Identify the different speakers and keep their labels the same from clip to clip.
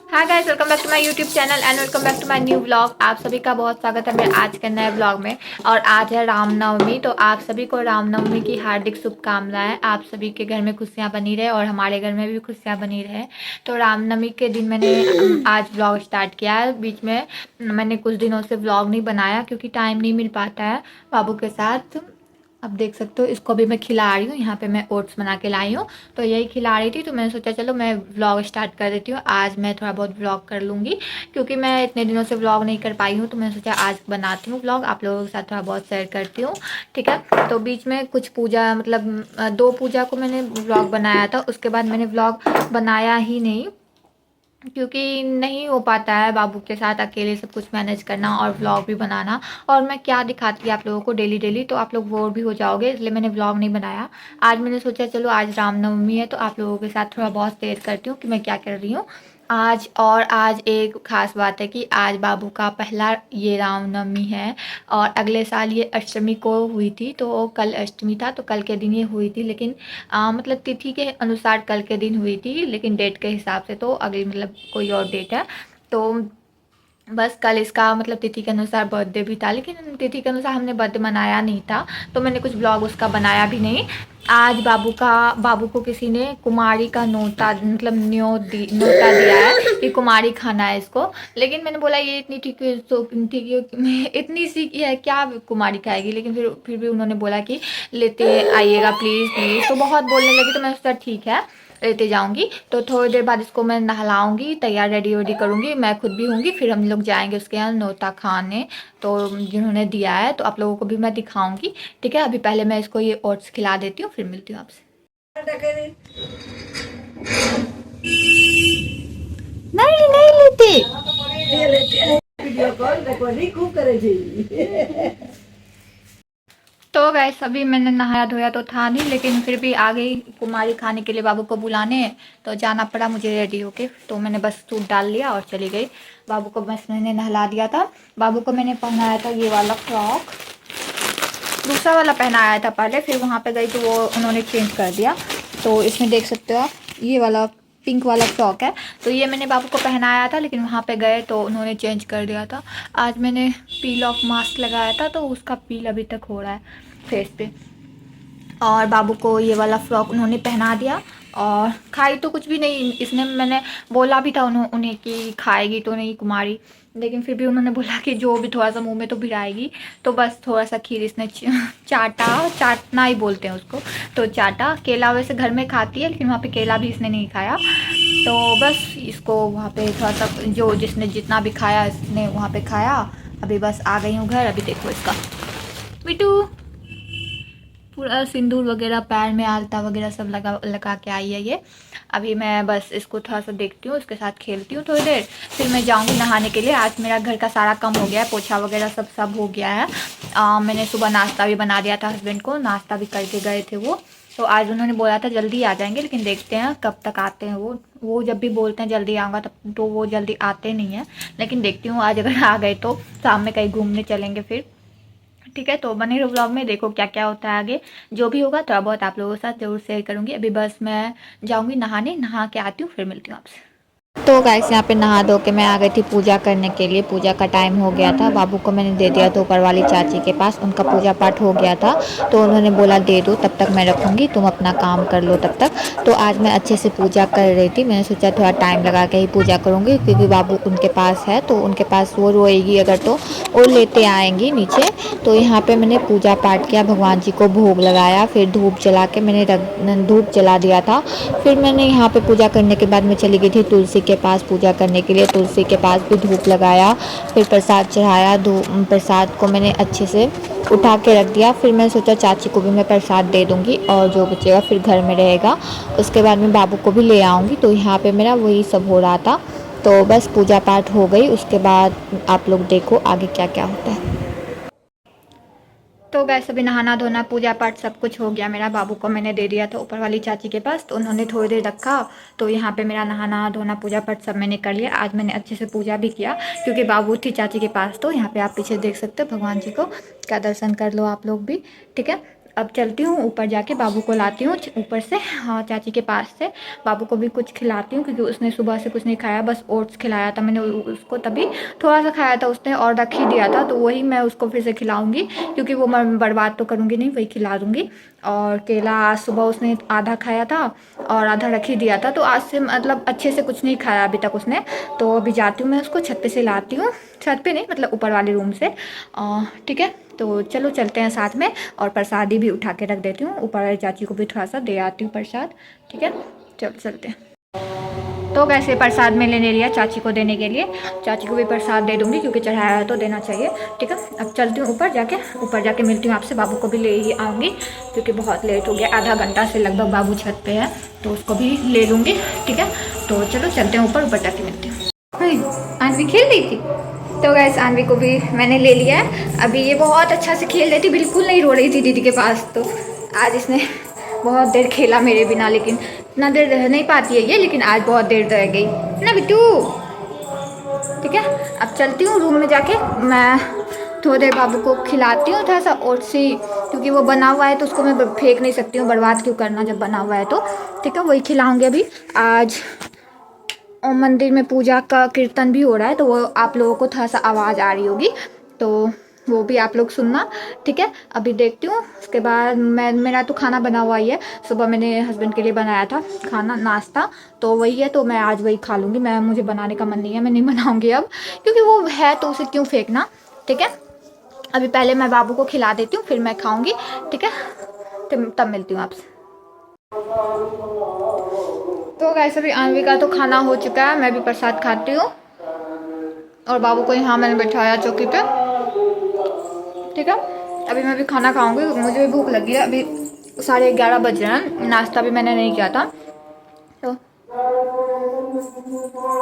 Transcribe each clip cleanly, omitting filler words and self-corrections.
Speaker 1: Hi guys, welcome back to my YouTube channel and welcome back to my new vlog. आप सभी का बहुत स्वागत है मेरे आज के नए व्लॉग में। और आज है रामनवमी, तो आप सभी को रामनवमी की हार्दिक शुभकामनाएं। आप सभी के घर में खुशियां बनी रहे और हमारे घर में भी खुशियां बनी रहे। तो रामनवमी के दिन मैंने आज व्लॉग स्टार्ट किया है। बीच में मैंने कुछ दिनों से व्लॉग नहीं बनाया क्योंकि टाइम नहीं मिल पाता है बाबू के साथ। अब देख सकते हो इसको भी मैं खिला रही हूँ। यहाँ पे मैं ओट्स बना के लाई हूँ, तो यही खिला रही थी। तो मैंने सोचा चलो मैं व्लॉग स्टार्ट कर देती हूँ। आज मैं थोड़ा बहुत व्लॉग कर लूँगी क्योंकि मैं इतने दिनों से व्लॉग नहीं कर पाई हूँ। तो मैंने सोचा आज बनाती हूँ व्लॉग, आप लोगों के साथ थोड़ा बहुत शेयर करती हूँ। ठीक है, तो बीच में कुछ पूजा मतलब 2 पूजा को मैंने व्लॉग बनाया था, उसके बाद मैंने व्लॉग बनाया ही नहीं क्योंकि नहीं हो पाता है बाबू के साथ अकेले सब कुछ मैनेज करना और व्लॉग भी बनाना। और मैं क्या दिखाती आप लोगों को डेली डेली, तो आप लोग बोर भी हो जाओगे, इसलिए मैंने व्लॉग नहीं बनाया। आज मैंने सोचा चलो आज रामनवमी है तो आप लोगों के साथ थोड़ा बहुत शेयर करती हूँ कि मैं क्या कर रही हूँ आज। और आज एक ख़ास बात है कि आज बाबू का पहला ये रामनवमी है। और अगले साल ये अष्टमी को हुई थी, तो कल अष्टमी था तो कल के दिन ये हुई थी। लेकिन मतलब तिथि के अनुसार कल के दिन हुई थी, लेकिन डेट के हिसाब से तो अगली मतलब कोई और डेट है। तो बस कल इसका मतलब तिथि के अनुसार बर्थडे भी था, लेकिन तिथि के अनुसार हमने बर्थडे मनाया नहीं था, तो मैंने कुछ ब्लॉग उसका बनाया भी नहीं। आज बाबू को किसी ने कुमारी का नोटा मतलब नोटा दिया है कि कुमारी खाना है इसको। लेकिन मैंने बोला ये इतनी ठीक इतनी सी की है क्या कुमारी खाएगी, लेकिन फिर भी उन्होंने बोला कि लेते आइएगा प्लीज़ प्लीज़। तो बहुत बोलने लगी, तो मैंने सोचा ठीक है लेते जाऊंगी। तो थोड़ी देर बाद इसको मैं नहलाऊंगी, तैयार रेडी वेडी करूंगी, मैं खुद भी होंगी, फिर हम लोग जाएंगे उसके यहाँ नोता खाने। तो जिन्होंने दिया है तो आप लोगों को भी मैं दिखाऊंगी। ठीक है, अभी पहले मैं इसको ये ओट्स खिला देती हूँ, फिर मिलती हूँ आपसे। नहीं नहीं लेते। तो गैस अभी मैंने नहाया धोया तो था नहीं, लेकिन फिर भी आ गई कुमारी खाने के लिए बाबू को बुलाने। तो जाना पड़ा मुझे रेडी होके, तो मैंने बस सूट डाल लिया और चली गई। बाबू को बस मैंने नहला दिया था। बाबू को मैंने पहनाया था ये वाला फ्रॉक, दूसरा वाला पहनाया था पहले, फिर वहाँ पे गई तो वो उन्होंने चेंज कर दिया। तो इसमें देख सकते हो आप ये वाला पिंक वाला फ्रॉक है। तो ये मैंने बाबू को पहनाया था, लेकिन वहाँ पे गए तो उन्होंने चेंज कर दिया था। आज मैंने पील ऑफ मास्क लगाया था, तो उसका पील अभी तक हो रहा है फेस पे। और बाबू को ये वाला फ्रॉक उन्होंने पहना दिया। और खाई तो कुछ भी नहीं इसने, मैंने बोला भी था उन्हें कि खाएगी तो नहीं कुमारी, लेकिन फिर भी उन्होंने बोला कि जो भी थोड़ा सा मुंह में तो भिड़ाएगी। तो बस थोड़ा सा खीर इसने चाटना ही बोलते हैं उसको, तो चाटा। केला वैसे घर में खाती है, लेकिन वहाँ पे केला भी इसने नहीं खाया। तो बस इसको वहाँ पे थोड़ा सा जो जिसने जितना भी खाया इसने वहाँ पे खाया। अभी बस आ गई हूँ घर। अभी देखो इसका बिटू पूरा सिंदूर वगैरह पैर में आलता वगैरह सब लगा के आई है ये। अभी मैं बस इसको थोड़ा सा देखती हूँ, उसके साथ खेलती हूँ थोड़ी देर, फिर मैं जाऊँगी नहाने के लिए। आज मेरा घर का सारा काम हो गया है, पोछा वगैरह सब हो गया है। मैंने सुबह नाश्ता भी बना दिया था, हस्बैंड को नाश्ता भी करके गए थे वो। तो आज उन्होंने बोला था जल्दी आ जाएंगे, लेकिन देखते हैं कब तक आते हैं वो जब भी बोलते हैं जल्दी आऊँगा तब तो वो जल्दी आते नहीं हैं। लेकिन देखती हूँ आज अगर आ गए तो शाम में कहीं घूमने चलेंगे फिर। ठीक है, तो बने रहो ब्लॉग में, देखो क्या क्या होता है आगे। जो भी होगा थोड़ा बहुत आप लोगों के साथ जरूर शेयर करूंगी। अभी बस मैं जाऊंगी नहाने, नहा के आती हूँ, फिर मिलती हूँ आपसे। तो गाइस यहाँ पे नहा धो के मैं आ गई थी पूजा करने के लिए। पूजा का टाइम हो गया था, बाबू को मैंने दे दिया था ऊपर वाली चाची के पास, उनका पूजा पाठ हो गया था। तो उन्होंने बोला दे दो, तब तक मैं रखूँगी, तुम अपना काम कर लो तब तक। तो आज मैं अच्छे से पूजा कर रही थी, मैंने सोचा थोड़ा टाइम लगा के ही पूजा करूँगी क्योंकि बाबू उनके पास है, तो उनके पास वो रोएगी अगर तो वो लेते आएंगी नीचे। तो यहाँ पर मैंने पूजा पाठ किया, भगवान जी को भोग लगाया, फिर धूप जला के मैंने धूप जला दिया था। फिर मैंने यहाँ पर पूजा करने के बाद मैं चली गई थी तुलसी के पास पूजा करने के लिए। तुलसी के पास भी धूप लगाया, फिर प्रसाद चढ़ाया। प्रसाद को मैंने अच्छे से उठा के रख दिया। फिर मैंने सोचा चाची को भी मैं प्रसाद दे दूंगी और जो बचेगा फिर घर में रहेगा। उसके बाद मैं बाबू को भी ले आऊँगी। तो यहाँ पे मेरा वही सब हो रहा था। तो बस पूजा पाठ हो गई, उसके बाद आप लोग देखो आगे क्या क्या होता है। तो गैस अभी नहाना धोना पूजा पाठ सब कुछ हो गया मेरा। बाबू को मैंने दे दिया था ऊपर वाली चाची के पास, तो उन्होंने थोड़ी देर रखा। तो यहाँ पे मेरा नहाना धोना पूजा पाठ सब मैंने कर लिया। आज मैंने अच्छे से पूजा भी किया क्योंकि बाबू थी चाची के पास। तो यहाँ पे आप पीछे देख सकते हो भगवान जी को, क्या दर्शन कर लो आप लोग भी। ठीक है, अब चलती हूँ ऊपर, जाके बाबू को लाती हूँ ऊपर से, हाँ चाची के पास से। बाबू को भी कुछ खिलाती हूँ क्योंकि उसने सुबह से कुछ नहीं खाया, बस ओट्स खिलाया था मैंने उसको, तभी थोड़ा सा खाया था उसने और रख ही दिया था, तो वही मैं उसको फिर से खिलाऊंगी क्योंकि वो मैं बर्बाद तो करूँगी नहीं, वही खिला दूँगी। और केला आज सुबह उसने आधा खाया था और आधा रख ही दिया था, तो आज से मतलब अच्छे से कुछ नहीं खाया अभी तक उसने। तो अभी जाती हूँ मैं उसको छत पे से लाती हूँ, छत पे नहीं मतलब ऊपर वाले रूम से, ठीक है। तो चलो चलते हैं साथ में, और प्रसादी भी उठा के रख देती हूँ ऊपर वाली चाची को भी थोड़ा सा दे आती हूँ प्रसाद, ठीक है। चलो चलते हैं। तो वैसे प्रसाद मैंने ले लिया चाची को देने के लिए, चाची को भी प्रसाद दे दूँगी क्योंकि चढ़ाया है तो देना चाहिए, ठीक है। अब चलती हूँ ऊपर जाके मिलती हूँ आपसे, बाबू को भी ले ही आऊँगी क्योंकि बहुत लेट हो गया, आधा घंटा से लगभग बाबू छत पे है, तो उसको भी ले लूँगी, ठीक है। तो चलो चलते हैं ऊपर जाके मिलती हूँ। आनवी खेल रही थी, तो गैस आनवी को भी मैंने ले लिया है। अभी ये बहुत अच्छा से खेल रही थी, बिल्कुल नहीं रो रही थी दीदी के पास, तो आज इसने बहुत देर खेला मेरे बिना, लेकिन इतना देर रह नहीं पाती है ये, लेकिन आज बहुत देर रह गई ना बिट्टू, ठीक है। अब चलती हूँ रूम में जाके, मैं थोड़ी देर बाबू को खिलाती हूँ थोड़ा सा ओट्स ही, क्योंकि वो बना हुआ है तो उसको मैं फेंक नहीं सकती हूँ, बर्बाद क्यों करना जब बना हुआ है तो, ठीक है। वही खिलाऊँगी अभी। आज मंदिर में पूजा का कीर्तन भी हो रहा है, तो वो आप लोगों को थोड़ा सा आवाज़ आ रही होगी, तो वो भी आप लोग सुनना, ठीक है। अभी देखती हूँ, उसके बाद मेरा तो खाना बना हुआ ही है, सुबह मैंने हस्बैंड के लिए बनाया था खाना नाश्ता, तो वही है, तो मैं आज वही खा लूँगी। मुझे बनाने का मन नहीं है, मैं नहीं बनाऊँगी अब, क्योंकि वो है तो उसे क्यों फेंकना, ठीक है। अभी पहले मैं बाबू को खिला देती हूँ, फिर मैं खाऊँगी, ठीक है। तब मिलती हूँ आपसे। तो वैसे भी आनवी का तो खाना हो चुका है, मैं भी प्रसाद खाती हूँ, और बाबू को यहाँ मैंने बैठाया चौकी पे, ठीक है। अभी मैं भी खाना खाऊंगी, मुझे भी भूख लगी है, अभी 11:30 बज रहे हैं, नाश्ता भी मैंने नहीं किया था, तो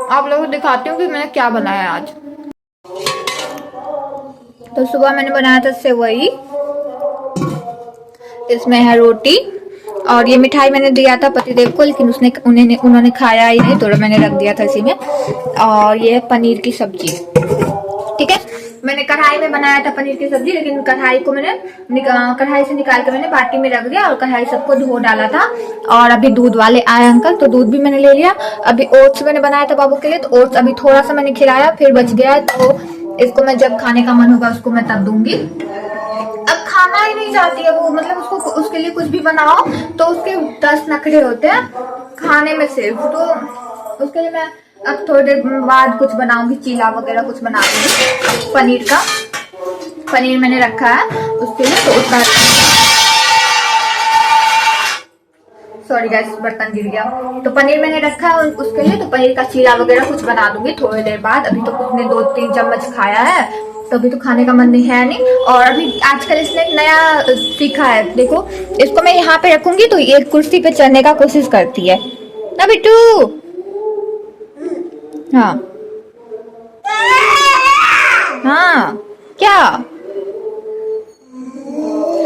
Speaker 1: आप लोगों को दिखाती हूँ कि मैंने क्या बनाया आज। तो सुबह मैंने बनाया था सेवई, इसमें है रोटी, और ये मिठाई मैंने दिया था पतिदेव को, लेकिन उन्होंने खाया ही नहीं, तो मैंने रख दिया था इसी में। और ये है पनीर की सब्जी, ठीक है। मैंने कढ़ाई में बनाया था पनीर की सब्जी, लेकिन कढ़ाई को मैंने कढ़ाई से निकाल कर मैंने बाटी में रख दिया, और कढ़ाई सबको धो डाला था। और अभी दूध वाले आए अंकल, तो दूध भी मैंने ले लिया। अभी ओट्स मैंने बनाया था बाबू के लिए, तो ओट्स अभी थोड़ा सा मैंने खिलाया, फिर बच गया, तो इसको मैं जब खाने का मन होगा उसको मैं तब दूंगी। अब खाना ही नहीं चाहती है वो, मतलब उसके लिए कुछ भी बनाओ तो उसके 10 नखरे होते हैं खाने में सिर्फ, तो उसके लिए मैं अब थोड़ी देर बाद कुछ बनाऊंगी, चीला वगैरह कुछ बना दूंगी पनीर का। पनीर मैंने रखा है उसके लिए, तो उसका सॉरी गाइस बर्तन गिर गया, तो पनीर मैंने रखा है उसके लिए, तो पनीर का चीला वगैरह कुछ बना दूंगी थोड़ी देर बाद। अभी तो उसने 2-3 चम्मच खाया है, तो अभी तो खाने का मन नहीं है नहीं। और अभी आजकल इसने एक नया सीखा है, देखो इसको मैं यहाँ पे रखूंगी तो ये कुर्सी पे चढ़ने का कोशिश करती है ना बिट्टू, हाँ हाँ क्या,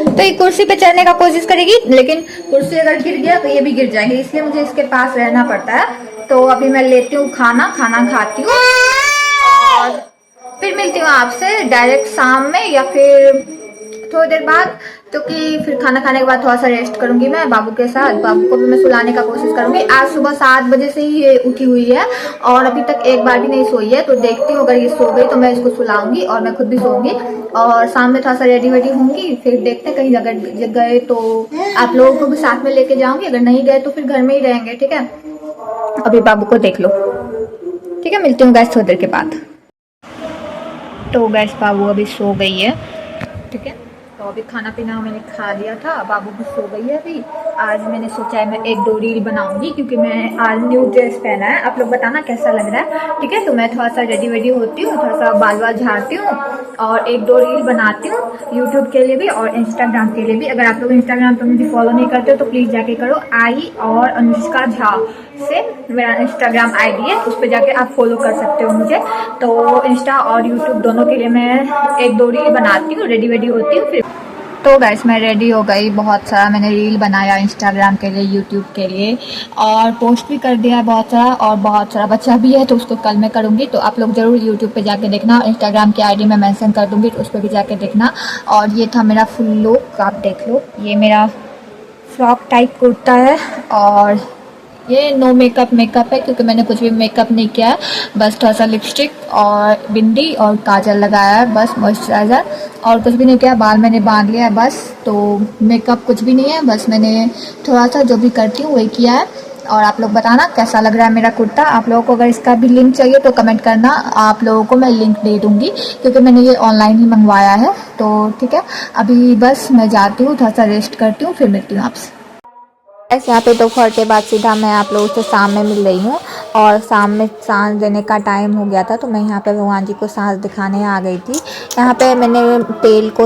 Speaker 1: तो ये कुर्सी पे चढ़ने का कोशिश करेगी, लेकिन कुर्सी अगर गिर गया तो ये भी गिर जाएगी, इसलिए मुझे इसके पास रहना पड़ता है। तो अभी मैं लेती हूँ खाना खाती हूँ, और फिर मिलती हूँ आपसे डायरेक्ट शाम में या फिर थोड़ी देर बाद, क्योंकि फिर खाना खाने के बाद थोड़ा सा रेस्ट करूंगी मैं बाबू के साथ, बाबू को भी मैं सुलाने का कोशिश करूंगी। आज सुबह 7 बजे से ही ये उठी हुई है और अभी तक एक बार भी नहीं सोई है, तो देखती हूँ अगर ये सो गई तो मैं इसको सुलाऊंगी और मैं खुद भी सोऊंगी, और शाम में थोड़ा सा रेडी वेडी होंगी, फिर देखते हैं कहीं अगर गए तो आप लोगों को भी साथ में लेके जाऊंगी, अगर नहीं गए तो फिर घर में ही रहेंगे, ठीक है। अभी बाबू को देख लो, ठीक है। मिलती हूँ गैस थोड़ी देर के बाद। तो गैस बाबू अभी सो गई है, ठीक है। तो अभी खाना पीना मैंने खा लिया था, बाबू भी सो गई है अभी। आज मैंने सोचा है मैं 1-2 रील बनाऊंगी, क्योंकि मैं आज न्यू ड्रेस पहना है, आप लोग बताना कैसा लग रहा है, ठीक है। तो मैं थोड़ा सा रेडी वेडी होती हूँ, थोड़ा सा बाल वाल झाड़ती हूँ और 1-2 रील बनाती हूँ यूट्यूब के लिए भी और इंस्टाग्राम के लिए भी। अगर आप लोग इंस्टाग्राम पर मुझे फॉलो नहीं करते हो तो प्लीज़ जाके करो, आई और अनुष्का झा से मेरा इंस्टाग्राम आईडी है, उस पर जाके आप फॉलो कर सकते हो मुझे। तो इंस्टा और यूट्यूब दोनों के लिए मैं 1-2 रील बनाती हूँ, रेडी वेडी होती हूँ, फिर तो गाइस मैं रेडी हो गई। बहुत सारा मैंने रील बनाया इंस्टाग्राम के लिए, यूट्यूब के लिए, और पोस्ट भी कर दिया है बहुत सारा, और बहुत सारा बचा भी है तो उसको कल मैं करूँगी। तो आप लोग ज़रूर यूट्यूब पे जाके देखना, इंस्टाग्राम की आईडी मैं मेंशन कर दूँगी तो उस पर भी जाके देखना। और ये था मेरा फुल लुक, आप देख लो। ये मेरा फ्रॉक टाइप कुर्ता है, और ये नो मेकअप है क्योंकि मैंने कुछ भी मेकअप नहीं किया है। बस थोड़ा सा लिपस्टिक और बिंदी और काजल लगाया है, बस मॉइस्चराइज़र, और कुछ भी नहीं किया। बाल मैंने बांध लिया है बस। तो मेकअप कुछ भी नहीं है, बस मैंने थोड़ा सा जो भी करती हूँ वही किया है। और आप लोग बताना कैसा लग रहा है मेरा कुर्ता। आप लोगों को अगर इसका भी लिंक चाहिए तो कमेंट करना, आप लोगों को मैं लिंक दे दूँगी क्योंकि मैंने ये ऑनलाइन ही मंगवाया है। तो ठीक है, अभी बस मैं जाती हूँ, थोड़ा सा रेस्ट करती हूँ, फिर मिलती हूँ आपसे। ऐसे यहाँ पे दोपहर के बाद सीधा मैं आप लोगों से शाम में मिल रही हूँ, और शाम में सांझ देने का टाइम हो गया था तो मैं यहाँ पे भगवान जी को सांझ दिखाने आ गई थी। यहाँ पे मैंने तेल को,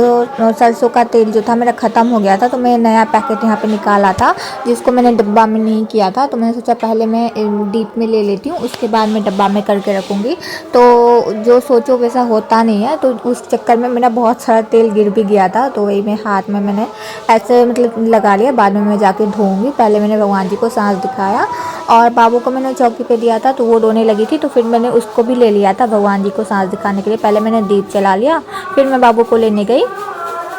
Speaker 1: सरसों का तेल जो था मेरा ख़त्म हो गया था तो मैं नया पैकेट यहाँ पे निकाला था जिसको मैंने डब्बा में नहीं किया था। तो मैंने सोचा पहले मैं डीप में ले लेती हूँ, उसके बाद मैं डब्बा में करके रखूँगी। तो जो सोचो वैसा होता नहीं है, तो उस चक्कर में मेरा बहुत सारा तेल गिर भी गया था। तो वही मैं हाथ में मैंने ऐसे मतलब लगा लिया, बाद में मैं जाके धोऊँगी। पहले मैंने भगवान जी को सांझ दिखाया, और बाबू को मैंने चौकी पे दिया था तो वो रोने लगी थी, तो फिर मैंने उसको भी ले लिया था भगवान जी को सांझ दिखाने के लिए। पहले मैंने दीप जला लिया, फिर मैं बाबू को लेने गई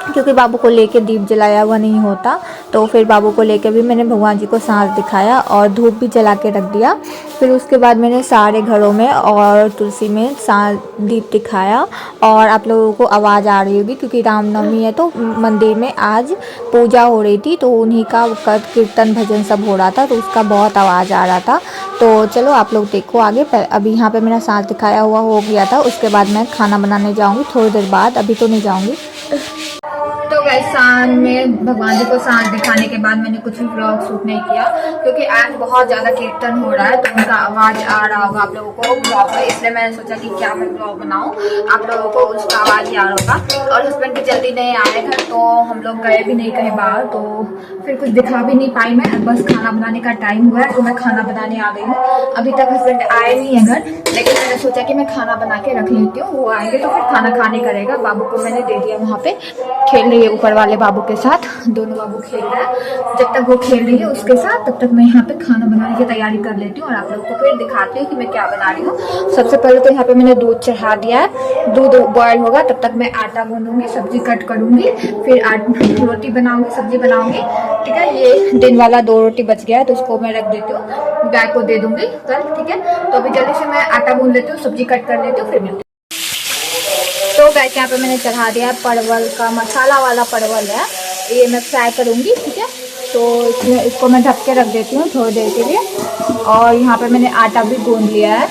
Speaker 1: क्योंकि बाबू को लेके दीप जलाया हुआ नहीं होता। तो फिर बाबू को लेके भी मैंने भगवान जी को सांझ दिखाया और धूप भी जला के रख दिया। फिर उसके बाद मैंने सारे घरों में और तुलसी में सांझ दीप दिखाया। और आप लोगों को आवाज़ आ रही होगी क्योंकि रामनवमी है तो मंदिर में आज पूजा हो रही थी, तो उन्हीं का कीर्तन भजन सब हो रहा था, तो उसका बहुत आवाज़ आ रहा था। तो चलो आप लोग देखो आगे। अभी यहाँ पे मेरा सांझ दिखाया हुआ हो गया था, उसके बाद मैं खाना बनाने जाऊँगी थोड़ी देर बाद, अभी तो नहीं जाऊँगी। तो गाइस शाम में भगवान जी को सांझ दिखाने के बाद मैंने कुछ भी ब्लॉग शूट नहीं किया क्योंकि आज बहुत ज़्यादा कीर्तन हो रहा है तो उनका आवाज़ आ रहा होगा आप लोगों को ब्लॉग में, इसलिए मैंने सोचा कि क्या मैं ब्लॉग बनाऊं, आप लोगों को उसका आवाज़ ही आ रहा होगा। और हस्बैंड भी जल्दी नहीं आए घर तो हम लोग गए भी नहीं कहीं बाहर, तो फिर कुछ दिखा भी नहीं पाई मैं। बस खाना बनाने का टाइम हुआ है तो मैं खाना बनाने आ गई हूँ। अभी तक हस्बैंड आए नहीं है घर, लेकिन मैंने सोचा कि मैं खाना बना के रख लेती हूँ, वो आएंगे तो फिर खाना खाने करेगा। बाबू को मैंने दे दिया, वहाँ पे खेल रही है ऊपर वाले बाबू के साथ, दोनों बाबू खेल रहे हैं। जब तक वो खेल रही है उसके साथ तब तक मैं यहाँ पे खाना बनाने की तैयारी कर लेती हूँ और आप लोगों को फिर दिखाती हूँ कि मैं क्या बना रही हूँ। सबसे पहले तो यहाँ पे मैंने दूध चढ़ा दिया है, दूध बॉयल होगा तब तक मैं आटा गूंदूंगी, सब्जी कट करूंगी, फिर रोटी बनाऊंगी, सब्जी बनाऊंगी। ठीक है, ये दिन वाला 2 रोटी बच गया है तो उसको मैं रख देती हूँ, गाय को दे दूंगी कल। ठीक है, तो अभी जल्दी से मैं आटा गूंद लेती हूँ, सब्जी कट कर लेती हूँ, फिर मिलती हूँ। तो गैस यहाँ पे मैंने चढ़ा दिया परवल का, मसाला वाला परवल है, ये मैं फ्राई करूँगी। ठीक है, तो इसको मैं ढक के रख देती हूँ थोड़ी देर के लिए। और यहाँ पे मैंने आटा भी गूंद लिया है,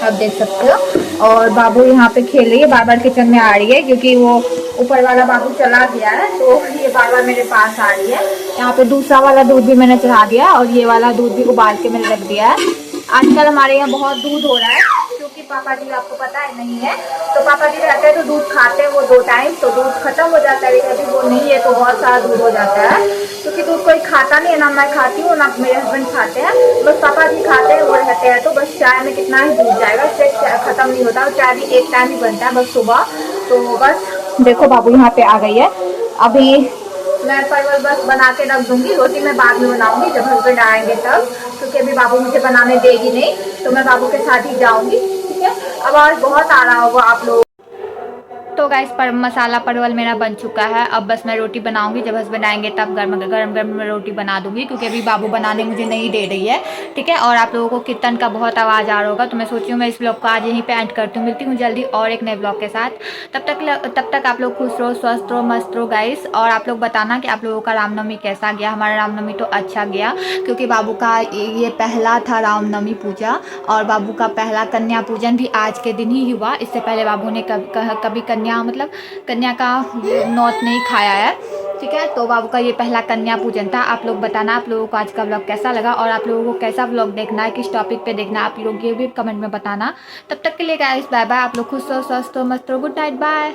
Speaker 1: आप देख सकते हो। और बाबू यहाँ पे खेल रही है, बार बार किचन में आ रही है क्योंकि वो ऊपर वाला बाबू चला गया है तो ये बार बार मेरे पास आ रही है। यहाँ पे दूसरा वाला दूध भी मैंने चढ़ा दिया और ये वाला दूध भी उबाल के मैंने रख दिया है। आजकल हमारे यहाँ बहुत दूध हो रहा है क्योंकि पापा जी आपको पता है नहीं है, तो पापा जी रहते हैं तो दूध खाते हैं वो 2 टाइम, तो दूध खत्म हो जाता है। लेकिन अभी वो नहीं है तो बहुत सारा दूध हो जाता है क्योंकि दूध कोई खाता नहीं है, ना मैं खाती हूँ ना मेरे हस्बैंड खाते हैं, बस पापा जी खाते हैं, वो रहते हैं। तो बस चाय में कितना ही दूध जाएगा, इससे खत्म नहीं होता, चाय भी एक टाइम ही बनता है बस सुबह। तो बस देखो बाबू यहाँ पे आ गई है। अभी मैं परवल बस बना के रख दूंगी, रोटी मैं बाद में बनाऊंगी जब हस्बैंड आएंगे तब, क्योंकि अभी बाबू मुझे बनाने देगी नहीं तो मैं बाबू के साथ ही जाऊंगी। ठीक है, आवाज़ बहुत आ रहा होगा आप लोग। तो गाइस पर मसाला परवल मेरा बन चुका है, अब बस मैं रोटी बनाऊंगी, जब हस्बैंड आएंगे तब गरम गरम मैं रोटी बना दूंगी क्योंकि अभी बाबू बनाने मुझे नहीं दे रही है। ठीक है, और आप लोगों को कीर्तन का बहुत आवाज़ आ रहा होगा तो मैं सोची हूँ मैं इस ब्लॉग को आज यहीं पे एंड करती हूँ। मिलती हूँ जल्दी और एक नए ब्लॉग के साथ, तब तक आप लोग खुश रहो, स्वस्थ रहो, मस्त रहो गाइस। और आप लोग बताना कि आप लोगों का रामनवमी कैसा गया। हमारा रामनवमी तो अच्छा गया क्योंकि बाबू का ये पहला था रामनवमी पूजा, और बाबू का पहला कन्या पूजन भी आज के दिन ही हुआ। इससे पहले बाबू ने कभी कन्या का नौत नहीं खाया है। ठीक है, तो बाबू का ये पहला कन्या पूजन था। आप लोग बताना आप लोगों को आज का व्लॉग कैसा लगा और आप लोगों को कैसा व्लॉग देखना है, किस टॉपिक पे देखना है, आप लोग ये भी कमेंट में बताना। तब तक के लिए गाइस बाय बाय, आप लोग खुश रहो, स्वस्थ रहो, मस्त रहो, गुड नाइट, बाय।